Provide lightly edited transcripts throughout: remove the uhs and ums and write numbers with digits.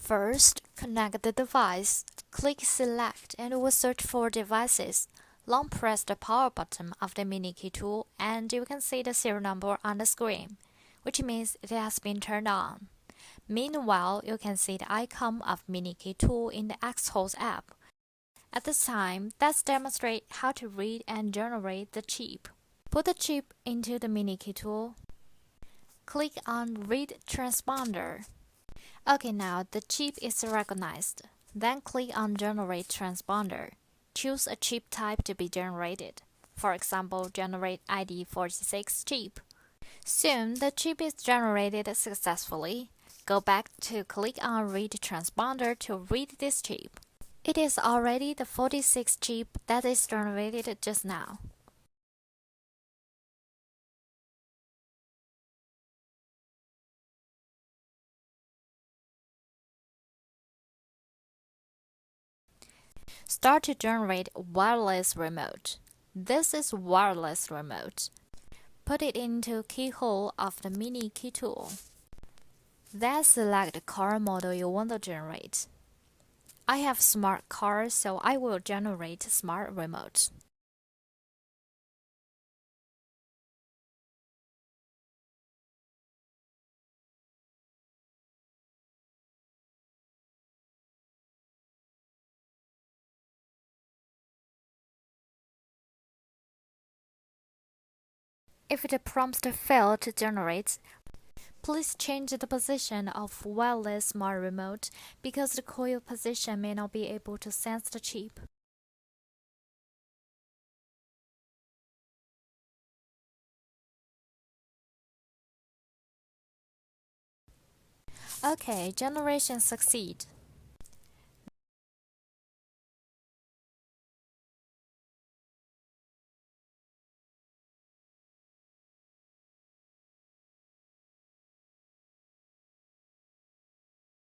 First, connect the device. Click Select and it will search for devices. Long press the power button of the mini key tool and you can see the serial number on the screen, which means it has been turned on. Meanwhile, you can see the icon of mini key tool in the Xhorse app. At this time, let's demonstrate how to read and generate the chip. Put the chip into the mini key tool. Click on Read Transponder. Okay, now the chip is recognized. Then click on Generate Transponder. Choose a chip type to be generated. For example, generate ID46 chip. Soon, the chip is generated successfully. Go back to click on Read Transponder to read this chip. It is already the 46 chip that is generated just now. Start to generate wireless remote. This is wireless remote. Put it into keyhole of the mini key tool. Then select the car model you want to generate. I have smart car, so I will generate smart remote. If the prompt fails to generate, please change the position of wireless smart remote because the coil position may not be able to sense the chip. Okay, generation succeed.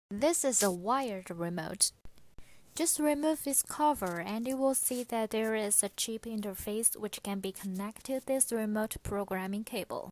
This is a wired remote. Just remove this cover and you will see that there is a chip interface which can be connected to this remote programming cable.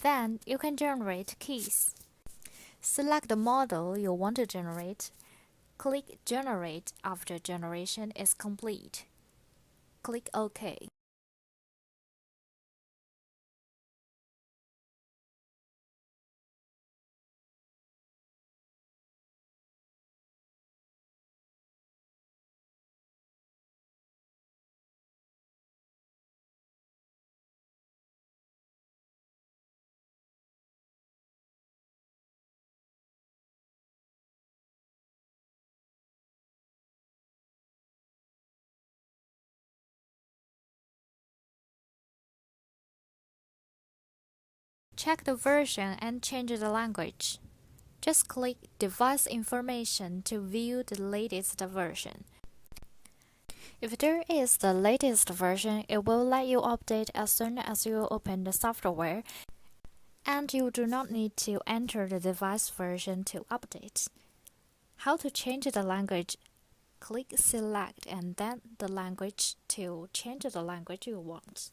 Then you can generate keys. Select the model you want to generate. Click Generate after generation is complete. Click OK. Check the version and change the language. Just click Device Information to view the latest version. If there is the latest version, it will let you update as soon as you open the software, and you do not need to enter the device version to update. How to change the language? Click Select and then the language to change the language you want.